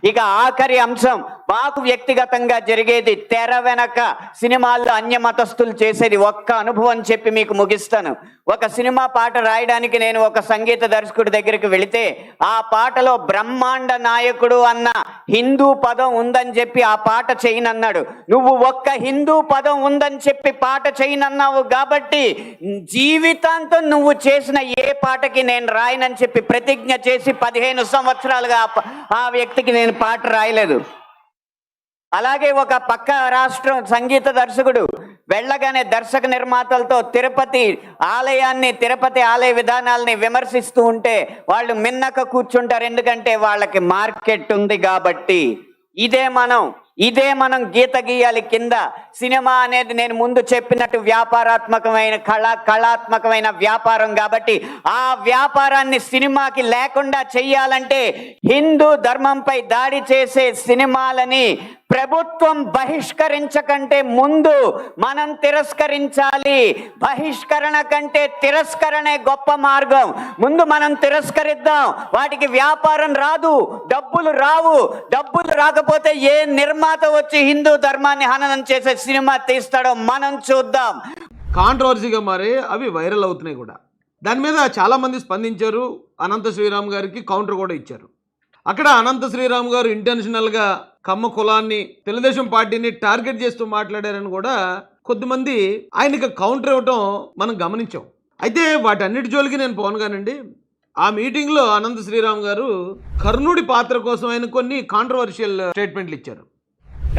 ఇక ఆఖరి అంశం మాకు వ్యక్తిగతంగా జరిగేది తెర వెనక సినిమాల్లో అన్య మతస్థులు చేసేది ఒక్క అనుభవం చెప్పి మీకు ముగిస్తాను. ఒక సినిమా పాట రాయడానికి నేను ఒక సంగీత దర్శకుడి దగ్గరికి వెళితే ఆ పాటలో బ్రహ్మాండ నాయకుడు అన్న హిందూ పదం ఉందని చెప్పి ఆ పాట చేయనన్నాడు. నువ్వు ఒక్క హిందూ పదం ఉందని చెప్పి పాట చేయనన్నావు కాబట్టి జీవితాంతం నువ్వు చేసిన ఏ పాటకి నేను రాయనని చెప్పి ప్రతిజ్ఞ చేసి 15 సంవత్సరాలుగా ఆ వ్యక్తికి నేను పాట రాయలేదు. అలాగే ఒక పక్క రాష్ట్రం సంగీత దర్శకుడు వెళ్ళగానే దర్శక నిర్మాతలతో తిరుపతి ఆలయ విధానాలని విమర్శిస్తూ ఉంటే వాళ్ళు మిన్నక కూర్చుంటారు, ఎందుకంటే వాళ్ళకి మార్కెట్ ఉంది కాబట్టి. ఇదే మనం గీత గీయాలి కింద. సినిమా అనేది నేను ముందు చెప్పినట్టు వ్యాపారాత్మకమైన కళాత్మకమైన వ్యాపారం కాబట్టి ఆ వ్యాపారాన్ని సినిమాకి లేకుండా చెయ్యాలంటే హిందూ ధర్మంపై దాడి చేసే సినిమాలని ప్రభుత్వం బహిష్కరించకంటే ముందు మనం తిరస్కరించాలి. బహిష్కరణ కంటే తిరస్కరణే గొప్ప మార్గం. ముందు మనం తిరస్కరిద్దాం. వాటికి వ్యాపారం రాదు, డబ్బులు రావు. డబ్బులు రాకపోతే ఏ నిర్మాత వచ్చి హిందూ ధర్మాన్ని హననం చేసే సినిమా తీస్తాడో మనం చూద్దాం. కాంట్రవర్సీగా మారే అవి వైరల్ అవుతున్నాయి కూడా. దాని మీద చాలా మంది స్పందించారు. అనంత శ్రీరామ్ గారికి కౌంటర్ కూడా ఇచ్చారు. అక్కడ అనంత శ్రీరామ్ గారు ఇంటెన్షనల్గా కమ్మ కులాన్ని, తెలుగుదేశం పార్టీని టార్గెట్ చేస్తూ మాట్లాడారని కూడా కొద్దిమంది ఆయనకి కౌంటర్ ఇవ్వటం మనం గమనించాం. అయితే వాటన్నిటి జోలికి నేను పోను కానండి. ఆ మీటింగ్లో అనంత శ్రీరామ్ గారు కర్ణుడి పాత్ర కోసం ఆయన కొన్ని కాంట్రవర్షియల్ స్టేట్మెంట్లు ఇచ్చారు.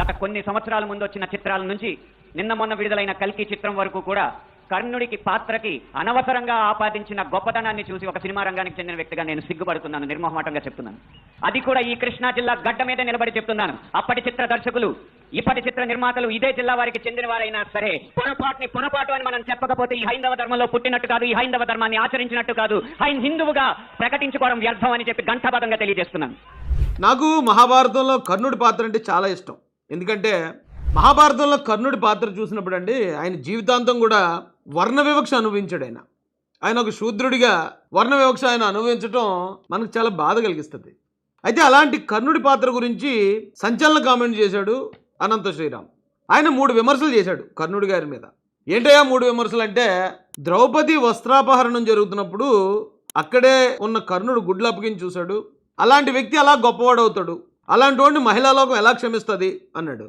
గత కొన్ని సంవత్సరాల ముందు వచ్చిన చిత్రాల నుంచి నిన్న మొన్న విడుదలైన కల్కి చిత్రం వరకు కూడా కర్ణుడికి పాత్రకి అనవసరంగా ఆపాదించిన గొప్పతనాన్ని చూసి ఒక సినిమా రంగానికి చెందిన వ్యక్తిగా నేను సిగ్గుపడుతున్నాను, నిర్మోహమాటంగా చెప్తున్నాను. అది కూడా ఈ కృష్ణా జిల్లా గడ్డ మీద నిలబడి చెప్తున్నాను. అప్పటి చిత్ర దర్శకులు, ఇప్పటి చిత్ర నిర్మాతలు ఇదే జిల్లా వారికి చెందిన వారైనా సరే పొరపాటు అని మనం చెప్పకపోతే ఈ హైందవ ధర్మంలో పుట్టినట్టు కాదు, ఈ హైందవ ధర్మాన్ని ఆచరించినట్టు కాదు, హిందువుగా ప్రకటించుకోవడం వ్యర్థం అని చెప్పి ఘంటాబద్ధంగా తెలియజేస్తున్నాను. నాకు మహాభారతంలో కర్ణుడి పాత్ర అంటే చాలా ఇష్టం. ఎందుకంటే మహాభారతంలో కర్ణుడి పాత్ర చూసినప్పుడు అండి, ఆయన జీవితాంతం కూడా వర్ణ వివక్ష అనుభవించాడు. ఆయన ఒక శూద్రుడిగా వర్ణ వివక్ష ఆయన అనుభవించడం మనకు చాలా బాధ కలిగిస్తుంది. అయితే అలాంటి కర్ణుడి పాత్ర గురించి సంచలన కామెంట్ చేశాడు అనంత శ్రీరామ్. ఆయన 3 విమర్శలు చేశాడు కర్ణుడి గారి మీద. ఏంటయ్యా 3 విమర్శలు అంటే, ద్రౌపది వస్త్రాపహరణం జరుగుతున్నప్పుడు అక్కడే ఉన్న కర్ణుడు గుడ్లు అప్పగించి చూశాడు. అలాంటి వ్యక్తి అలా గొప్పవాడవుతాడు, అలాంటి వాడిని మహిళా లోకం ఎలా క్షమిస్తుంది అన్నాడు.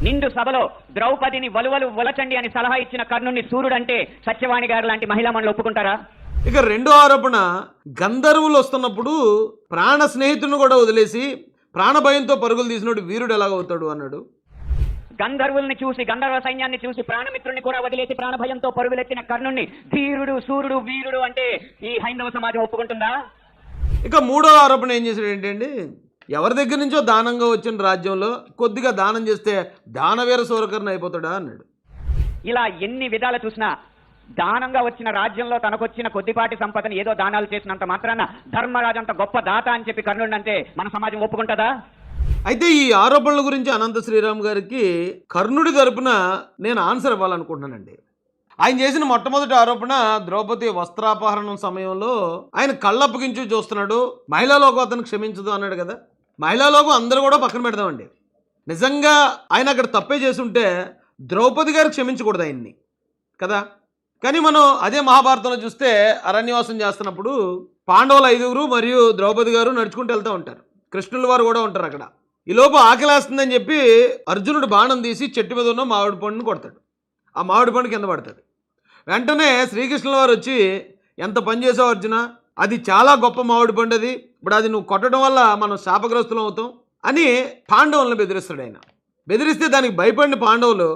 నిండు సభలో ద్రౌపదిని వలచండి అని సలహా ఇచ్చిన కర్ణుని సూర్యుడు అంటే సత్యవాణి గారు లాంటి మహిళా మండలి ఒప్పుకుంటారా? ఇక రెండో ఆరోపణ, గంధర్వులు వస్తున్నప్పుడు ప్రాణ స్నేహితుడిని కూడా వదిలేసి ప్రాణభయంతో పరుగులు తీసినోడు వీరుడు ఎలాగవుతాడు అన్నాడు. గంధర్వుల్ని చూసి, గంధర్వ సైన్యాన్ని చూసి ప్రాణమిత్రుని కూడా వదిలేసి ప్రాణభయంతో పరుగులెత్తిన కర్ణుణ్ణి ధీరుడు, సూర్యుడు, వీరుడు అంటే ఈ హైందవ సమాజం ఒప్పుకుంటుందా? ఇక మూడో ఆరోపణ ఏం చేశాడు ఏంటండి, ఎవరి దగ్గర నుంచో దానంగా వచ్చిన రాజ్యంలో కొద్దిగా దానం చేస్తే దానవీర సూరకర్ణ అయిపోతాడా అన్నాడు. ఇలా ఎన్ని విధాలు చూసినా దానంగా వచ్చిన రాజ్యంలో తనకొచ్చిన కొద్దిపాటి సంపదని ఏదో దానాలు చేసినంత మాత్రాన ధర్మరాజు అంత గొప్ప దాత అని చెప్పి కర్ణుడు అంటే మన సమాజం ఒప్పుకుంటుందా? అయితే ఈ ఆరోపణల గురించి అనంత శ్రీరామ్ గారికి కర్ణుడి తరపున నేను ఆన్సర్ ఇవ్వాలనుకుంటున్నానండి. ఆయన చేసిన మొట్టమొదటి ఆరోపణ, ద్రౌపది వస్త్రాపహరణం సమయంలో ఆయన కళ్ళప్పగించి చూస్తున్నాడు, మహిళా లోకం అతను క్షమించదు అన్నాడు కదా. మహిళా లోకం అందరూ కూడా పక్కన పెడదామండి. నిజంగా ఆయన అక్కడ తప్పే చేసుంటే ద్రౌపది గారు క్షమించకూడదు ఆయన్ని కదా. కానీ మనం అదే మహాభారతంలో చూస్తే అరణ్యవాసం చేస్తున్నప్పుడు పాండవులు 5గురు మరియు ద్రౌపది గారు నడుచుకుంటూ వెళ్తూ ఉంటారు. కృష్ణుల వారు కూడా ఉంటారు అక్కడ. ఈ లోపు ఆకలేస్తుందని చెప్పి అర్జునుడు బాణం తీసి చెట్టు మీద ఉన్న మామిడి పండుని కొడతాడు. ఆ మామిడి పండు కింద పడుతుంది. వెంటనే శ్రీకృష్ణుల వారు వచ్చి, ఎంత పని చేసావు అర్జున, అది చాలా గొప్ప మామిడి పండు, అది ఇప్పుడు అది నువ్వు కొట్టడం వల్ల మనం శాపగ్రస్తులం అవుతాం అని పాండవులను బెదిరిస్తాడు ఆయన. బెదిరిస్తే దానికి భయపడిన పాండవులు,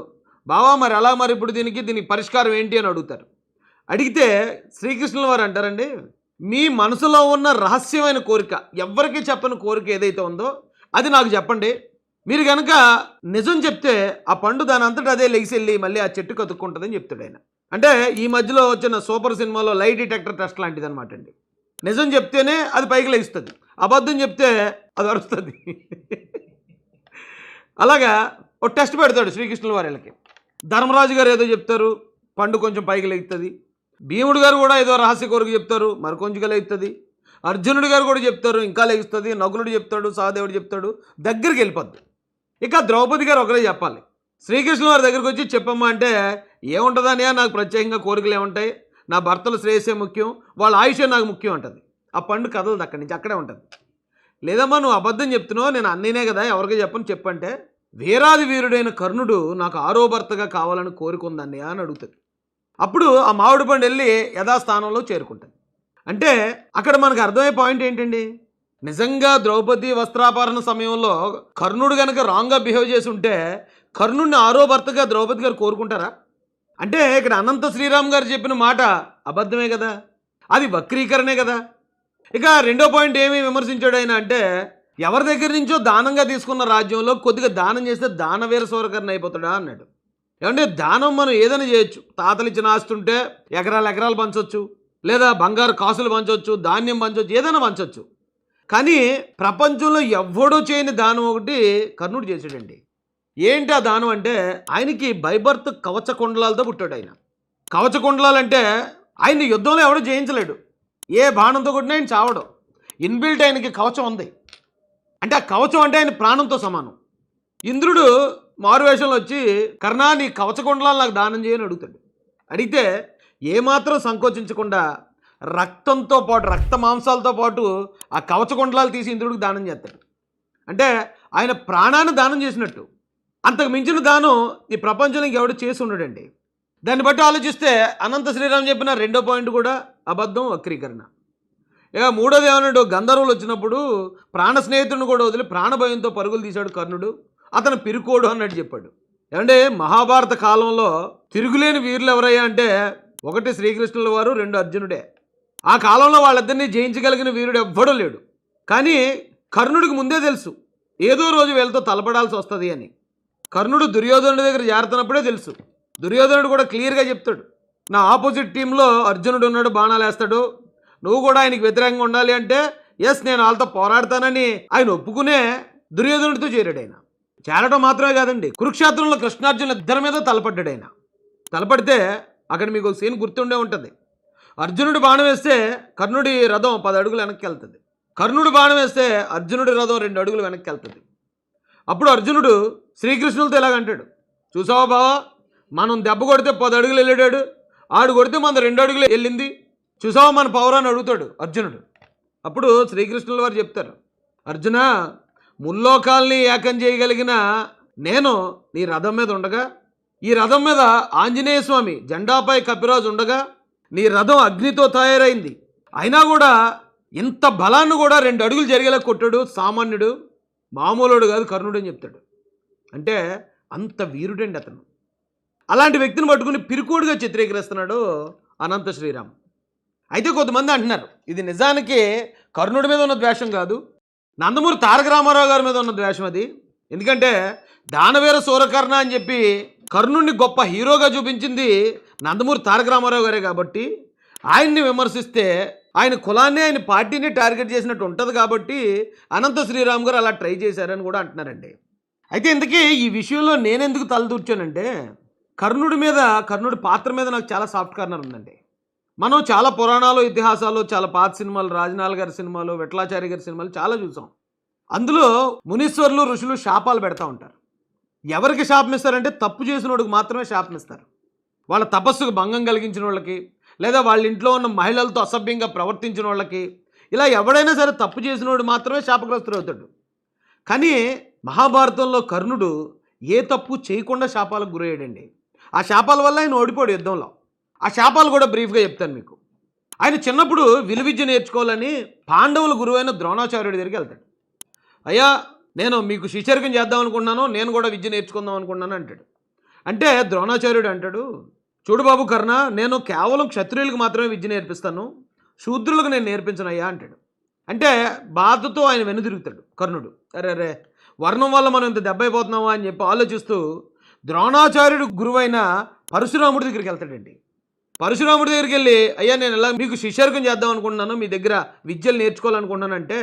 బావా మరి అలా, మరి ఇప్పుడు దీనికి పరిష్కారం ఏంటి అని అడుగుతారు. అడిగితే శ్రీకృష్ణుల వారు అంటారండి, మీ మనసులో ఉన్న రహస్యమైన కోరిక, ఎవ్వరికీ చెప్పని కోరిక ఏదైతే ఉందో అది నాకు చెప్పండి. మీరు కనుక నిజం చెప్తే ఆ పండు దాని అంతటా అదే లెగిసెళ్ళి మళ్ళీ ఆ చెట్టు కతుక్కుంటుందని చెప్తాడు ఆయన. అంటే ఈ మధ్యలో వచ్చిన సూపర్ సినిమాలో లై డిటెక్టర్ టెస్ట్ లాంటిది అనమాట అండి. నిజం చెప్తేనే అది పైకి లెగిస్తుంది, అబద్ధం చెప్తే అది అరుస్తుంది. అలాగా ఒక టెస్ట్ పెడతాడు శ్రీకృష్ణుల వారికి. ధర్మరాజు గారు ఏదో చెప్తారు, పండు కొంచెం పైకి లెగుతుంది. భీముడు గారు కూడా ఏదో రహస్య కోరిక చెప్తారు, మరి కొంచెంగా లెగుతుంది. అర్జునుడు గారు కూడా చెప్తారు ఇంకా లెగుస్తుంది, నకులుడు చెప్తాడు, సహదేవుడు చెప్తాడు, దగ్గరికి వెళ్ళిపోద్ది. ఇక ద్రౌపది గారు ఒకరే చెప్పాలి. శ్రీకృష్ణుల వారి దగ్గరికి వచ్చి చెప్పమ్మా అంటే ఏముంటుందని, నాకు ప్రత్యేకంగా కోరికలు ఏముంటాయి, నా భర్తల శ్రేయస్సే ముఖ్యం, వాళ్ళ ఆయుషే నాకు ముఖ్యం అంటుంది. ఆ పండు కదలదు, అక్కడి నుంచి అక్కడే ఉంటుంది. లేదమ్మా నువ్వు అబద్ధం చెప్తున్నావు, నేను అన్నీనే కదా ఎవరికి చెప్పంటే వీరాది వీరుడైన కర్ణుడు నాకు 6వ భర్తగా కావాలని కోరిక ఉందన్నయ్య అని అడుగుతుంది. అప్పుడు ఆ మామిడి పండు వెళ్ళి యథాస్థానంలో చేరుకుంటుంది. అంటే అక్కడ మనకు అర్థమయ్యే పాయింట్ ఏంటండి, నిజంగా ద్రౌపది వస్త్రాపహరణ సమయంలో కర్ణుడు కనుక రాంగ్గా బిహేవ్ చేసి ఉంటే కర్ణుడిని 6వ భర్తగా ద్రౌపది గారు కోరుకుంటారా? అంటే ఇక్కడ అనంత శ్రీరామ్ గారు చెప్పిన మాట అబద్ధమే కదా, అది వక్రీకరణే కదా. ఇక రెండో పాయింట్ ఏమి విమర్శించాడు ఆయన అంటే, ఎవరి దగ్గర నుంచో దానంగా తీసుకున్న రాజ్యంలో కొద్దిగా దానం చేస్తే దానవీర సూరకర్ణ అయిపోతాడా అన్నాడు. ఏమంటే దానం మనం ఏదైనా చేయొచ్చు, తాతలు ఇచ్చిన ఆస్తుంటే ఎకరాలు పంచవచ్చు, లేదా బంగారు కాసులు పంచవచ్చు, ధాన్యం పంచవచ్చు, ఏదైనా పంచవచ్చు. కానీ ప్రపంచంలో ఎవ్వడూ చేయని దానం ఒకటి కర్ణుడు చేశాడండి. ఏంటి ఆ దానం అంటే, ఆయనకి బైబర్త్ కవచ కుండలాలతో పుట్టాడు ఆయన. కవచ కుండలాలు అంటే ఆయన్ని యుద్ధంలో ఎవడో జయించలేడు, ఏ బాణంతో కొట్టినా ఆయన చావడం. ఇన్బిల్ట్ ఆయనకి కవచం ఉంది. అంటే ఆ కవచం అంటే ఆయన ప్రాణంతో సమానం. ఇంద్రుడు మారువేషంలో వచ్చి కర్ణ నీ కవచ కుండలాలు నాకు దానం చేయని అడుగుతాడు. అడిగితే ఏమాత్రం సంకోచించకుండా రక్తంతో పాటు, రక్త మాంసాలతో పాటు ఆ కవచ కుండలాలు తీసి ఇంద్రుడికి దానం చేస్తాడు. అంటే ఆయన ప్రాణాన్ని దానం చేసినట్టు. అంతకు మించిన దానం ఈ ప్రపంచంలో ఇంకెవడు చేసి ఉండడండి. దాన్ని బట్టి ఆలోచిస్తే అనంత శ్రీరామ్ చెప్పిన రెండో పాయింట్ కూడా అబద్ధం, వక్రీకరణ. ఇక మూడోది ఏమన్నాడు, గంధర్వులు వచ్చినప్పుడు ప్రాణ స్నేహితుడిని కూడా వదిలి ప్రాణభయంతో పరుగులు తీశాడు కర్ణుడు, అతను పిరుకోడు అన్నట్టు చెప్పాడు. ఏమంటే మహాభారత కాలంలో తిరుగులేని వీరులు ఎవరయ్యా అంటే ఒకటి శ్రీకృష్ణుల వారు, 2 అర్జునుడే. ఆ కాలంలో వాళ్ళిద్దరినీ జయించగలిగిన వీరుడు ఎవ్వడూ లేడు. కానీ కర్ణుడికి ముందే తెలుసు ఏదో రోజు వీళ్ళతో తలపడాల్సి వస్తుంది అని. కర్ణుడు దుర్యోధనుడి దగ్గర చేరుతున్నప్పుడే తెలుసు. దుర్యోధనుడు కూడా క్లియర్గా చెప్తాడు, నా ఆపోజిట్ టీంలో అర్జునుడు ఉన్నాడు, బాణాలు వేస్తాడు, నువ్వు కూడా ఆయనకి వ్యతిరేకంగా ఉండాలి అంటే ఎస్ నేను వాళ్ళతో పోరాడతానని ఆయన ఒప్పుకునే దుర్యోధనుడితో చేరాడు. ఆయన చేరడం మాత్రమే కాదండి, కురుక్షేత్రంలో కృష్ణార్జునుల ఇద్దరి మీద తలపడ్డాడు. ఆయన తలపడితే అక్కడ మీకు ఒక సీన్ గుర్తుండే ఉంటుంది. అర్జునుడు బాణం వేస్తే కర్ణుడి రథం 10 అడుగులు వెనక్కి వెళ్తుంది, కర్ణుడు బాణం వేస్తే అర్జునుడి రథం 2 అడుగులు వెనక్కి వెళ్తుంది. అప్పుడు అర్జునుడు శ్రీకృష్ణులతో ఇలాగంటాడు, చూసావా బావా, మనం దెబ్బ కొడితే 10 అడుగులు వెళ్ళాడు, ఆడు కొడితే మన 2 అడుగులు వెళ్ళింది, చూసావా మన పౌరాన్ని అడుగుతాడు అర్జునుడు. అప్పుడు శ్రీకృష్ణుల వారు చెప్తారు, అర్జున ముల్లోకాల్ని ఏకం చేయగలిగిన నేను నీ రథం మీద ఉండగా, ఈ రథం మీద ఆంజనేయ స్వామి జెండాపై కపిరాజు ఉండగా నీ రథం అగ్నితో తయారైంది, అయినా కూడా ఇంత బలాన్ని కూడా 2 అడుగులు జరిగేలా కొట్టాడు సామాన్యుడు, మామూలుడు కాదు కర్ణుడు అని చెప్తాడు. అంటే అంత వీరుడండి అతను. అలాంటి వ్యక్తిని పట్టుకుని పిరుకోడుగా చిత్రీకరిస్తున్నాడు అనంత శ్రీరామ్. అయితే కొంతమంది అంటున్నారు ఇది నిజానికి కర్ణుడి మీద ఉన్న ద్వేషం కాదు, నందమూరి తారక రామారావు గారి మీద ఉన్న ద్వేషం అది. ఎందుకంటే దానవీర సూరకర్ణ అని చెప్పి కర్ణుడిని గొప్ప హీరోగా చూపించింది నందమూరి తారక రామారావు గారే కాబట్టి ఆయన్ని విమర్శిస్తే ఆయన కులాన్ని, ఆయన పార్టీని టార్గెట్ చేసినట్టు ఉంటుంది కాబట్టి అనంత శ్రీరామ్ గారు అలా ట్రై చేశారని కూడా అంటున్నారండి. అయితే ఇంతకీ ఈ విషయంలో నేనెందుకు తలదూర్చానంటే, కర్ణుడి పాత్ర మీద నాకు చాలా సాఫ్ట్ కార్నర్ ఉందండి. మనం చాలా పురాణాలు, ఇతిహాసాలు, చాలా పాత సినిమాలు, రాజనాల్ గారి సినిమాలు, విఠలాచారి గారి సినిమాలు చాలా చూసాం. అందులో మునీశ్వర్లు, ఋషులు శాపాలు పెడతా ఉంటారు. ఎవరికి శాపం ఇస్తారంటే తప్పు చేసిన వాడికి మాత్రమే శాపం ఇస్తారు. వాళ్ళ తపస్సుకు భంగం కలిగించిన వాళ్ళకి, లేదా వాళ్ళ ఇంట్లో ఉన్న మహిళలతో అసభ్యంగా ప్రవర్తించిన వాళ్ళకి, ఇలా ఎవడైనా సరే తప్పు చేసినోడు మాత్రమే శాపగ్రస్తుడు అవుతాడు. కానీ మహాభారతంలో కర్ణుడు ఏ తప్పు చేయకుండా శాపాలకు గురయ్యాడండి. ఆ శాపాల వల్ల ఆయన ఓడిపోయాడు యుద్ధంలో. ఆ శాపాలు కూడా బ్రీఫ్గా చెప్తాను మీకు. ఆయన చిన్నప్పుడు విలువిద్య నేర్చుకోవాలని పాండవుల గురువైన ద్రోణాచార్యుడి దగ్గరికి వెళ్తాడు. అయ్యా నేను మీకు శిష్యరికం చేద్దాం అనుకున్నాను, నేను కూడా విద్య నేర్చుకుందాం అనుకున్నాను అంటాడు. అంటే ద్రోణాచార్యుడు అంటాడు, చూడు బాబు కర్ణ, నేను కేవలం క్షత్రియులకు మాత్రమే విద్య నేర్పిస్తాను, శూద్రులకు నేను నేర్పించనయ్యా అంటాడు. అంటే బాధతో ఆయన వెనుదిరుగుతాడు కర్ణుడు. అరే వర్ణం వల్ల మనం ఇంత దెబ్బ అయిపోతున్నామా అని చెప్పి ఆలోచిస్తూ ద్రోణాచార్యుడు గురువైన పరశురాముడి దగ్గరికి వెళ్తాడండి. పరశురాముడి దగ్గరికి వెళ్ళి, అయ్యా నేను ఇలా మీకు శిష్యరికం చేద్దాం అనుకుంటున్నాను, మీ దగ్గర విద్యలు నేర్చుకోవాలనుకుంటున్నానంటే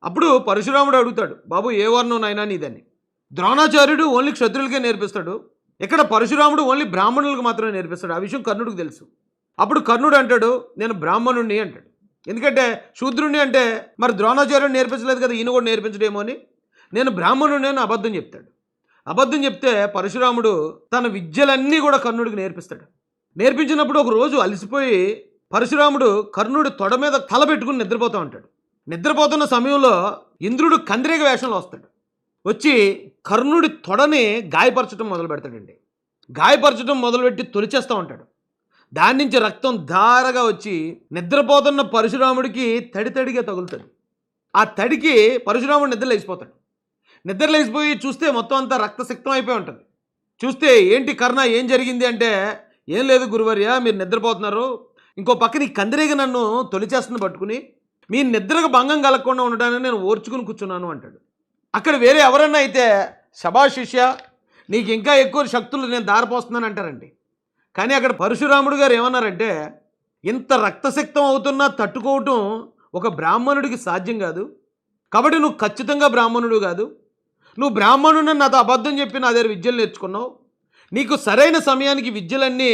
అప్పుడు పరశురాముడు అడుగుతాడు, బాబు ఏ వర్ణం నాయనా నీదని. ద్రోణాచార్యుడు ఓన్లీ క్షత్రులకే నేర్పిస్తాడు, ఇక్కడ పరశురాముడు ఓన్లీ బ్రాహ్మణులకు మాత్రమే నేర్పిస్తాడు. ఆ విషయం కర్ణుడికి తెలుసు. అప్పుడు కర్ణుడు అంటాడు, నేను బ్రాహ్మణుణ్ణి అంటాడు. ఎందుకంటే శూద్రుణ్ణి అంటే మరి ద్రోణాచార్యుడు నేర్పించలేదు కదా, ఈయన కూడా నేర్పించడేమో అని. నేను బ్రాహ్మణుడిని అని అబద్ధం చెప్తాడు. అబద్ధం చెప్తే పరశురాముడు తన విద్యలన్నీ కూడా కర్ణుడికి నేర్పిస్తాడు. నేర్పించినప్పుడు ఒక రోజు అలసిపోయి పరశురాముడు కర్ణుడి తొడ మీద తల పెట్టుకుని నిద్రపోతూ ఉంటాడు. నిద్రపోతున్న సమయంలో ఇంద్రుడు కందిరీగ వేషంలో వస్తాడు. వచ్చి కర్ణుడి తొడని గాయపరచడం మొదలు పెడతాడండి. గాయపరచడం మొదలుపెట్టి తొలిచేస్తూ ఉంటాడు. దాని నుంచి రక్తం ధారగా వచ్చి నిద్రపోతున్న పరశురాముడికి తడిగా తగులుతాడు. ఆ తడికి పరశురాముడు నిద్రలేసిపోతాడు. నిద్రలేసిపోయి చూస్తే మొత్తం అంతా రక్తసిక్తం అయిపోయి ఉంటుంది. చూస్తే ఏంటి కర్ణ ఏం జరిగింది అంటే, ఏం లేదు గురువర్య, మీరు నిద్రపోతున్నారు, ఇంకో పక్కన ఈ కందిరీగ నన్ను తొలిచేస్తుంది పట్టుకుని, మీ నిద్రకు భంగం కలగకుండా ఉండడానికి నేను ఓర్చుకుని కూర్చున్నాను అంటాడు. అక్కడ వేరే ఎవరన్నా అయితే శభాష్ శిష్య, నీకు ఇంకా ఎక్కువ శక్తులు నేను దారిపోస్తున్నాను అంటారండి. కానీ అక్కడ పరశురాముడు గారు ఏమన్నారంటే, ఇంత రక్తసిక్తం అవుతున్నా తట్టుకోవటం ఒక బ్రాహ్మణుడికి సాధ్యం కాదు, కాబట్టి నువ్వు ఖచ్చితంగా బ్రాహ్మణుడు కాదు, నువ్వు బ్రాహ్మణుడు నాతో అబద్ధం చెప్పి నా దగ్గర విద్యలు నేర్చుకున్నావు, నీకు సరైన సమయానికి విద్యలన్నీ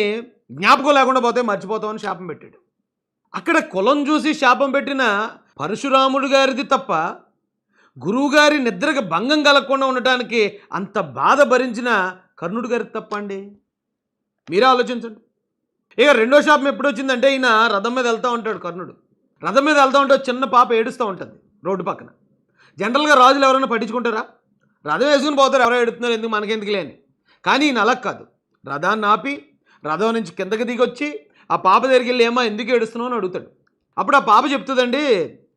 జ్ఞాపకం లేకుండా పోతే మర్చిపోతావు అని శాపం పెట్టాడు. అక్కడ కులం చూసి శాపం పెట్టిన పరశురాముడు గారిది తప్ప, గురువుగారి నిద్రకు భంగం కలగకుండా ఉండటానికి అంత బాధ భరించిన కర్ణుడి గారికి తప్ప అండి. మీరే ఆలోచించండి. ఇక రెండో శాపం ఎప్పుడు వచ్చిందంటే, ఈయన రథం మీద వెళ్తూ ఉంటాడు కర్ణుడు. రథం మీద వెళ్తూ ఉంటే చిన్న పాప ఏడుస్తూ ఉంటుంది రోడ్డు పక్కన. జనరల్గా రాజులు ఎవరైనా పట్టించుకుంటారా? రథం వేసుకుని పోతారు, ఎవరో ఎడుతున్నారు ఎందుకు మనకెందుకు లేని. కానీ ఈయన అలా కాదు. రథాన్ని ఆపి రథం నుంచి కిందకి దిగొచ్చి ఆ పాప దగ్గరికి వెళ్ళి, ఏమో ఎందుకు ఏడుస్తున్నావు అని అడుగుతాడు. అప్పుడు ఆ పాప చెప్తుందండి,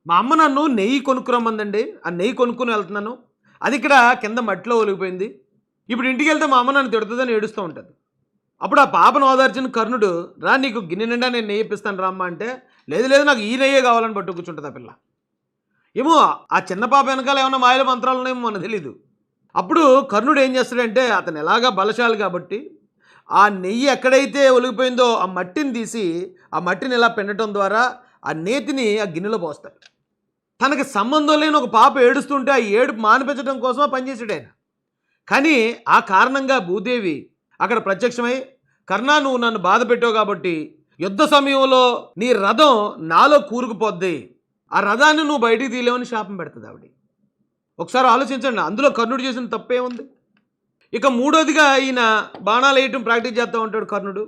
మా అమ్మ నన్ను నెయ్యి కొనుక్కురమ్మందండి, ఆ నెయ్యి కొనుక్కుని వెళ్తున్నాను, అది ఇక్కడ కింద మట్టిలో ఒలిగిపోయింది, ఇప్పుడు ఇంటికి వెళ్తే మా అమ్మ నన్ను తిడుతుందని ఏడుస్తూ ఉంటుంది. అప్పుడు ఆ పాపను ఓదార్చిన కర్ణుడు, రా నీకు గిన్నె నిండా నేను నెయ్యి ఇప్పిస్తాను రామ్మ అంటే, లేదు నాకు ఈ నెయ్యే కావాలని పట్టు కూర్చుంటుంది ఆ పిల్ల. ఏమో ఆ చిన్న పాప వెనకాల ఏమైనా మాయల మంత్రాలు ఉన్నాయేమో మనకు తెలీదు. అప్పుడు కర్ణుడు ఏం చేస్తాడంటే, అతను ఎలాగా బలశాలి కాబట్టి ఆ నెయ్యి ఎక్కడైతే ఒలిగిపోయిందో ఆ మట్టిని తీసి ఆ మట్టిని ఇలా పిండటం ద్వారా ఆ నేతిని ఆ గిన్నెలో పోస్తాడు. తనకి సంబంధం లేని ఒక పాప ఏడుస్తుంటే ఆ ఏడుపు మానిపించడం కోసం పనిచేసాడు ఆయన. కానీ ఆ కారణంగా భూదేవి అక్కడ ప్రత్యక్షమై, కర్ణ నువ్వు నన్ను బాధ పెట్టావు కాబట్టి యుద్ధ సమయంలో నీ రథం నాలో కూరుకుపోద్ది, ఆ రథాన్ని నువ్వు బయటికి తీయలేవని శాపం పెడుతుంది ఆవిడ. ఒకసారి ఆలోచించండి, అందులో కర్ణుడు చేసిన తప్పే ఉంది. ఇక మూడోదిగా ఈయన బాణాలు వేయటం ప్రాక్టీస్ చేస్తూ ఉంటాడు కర్ణుడు.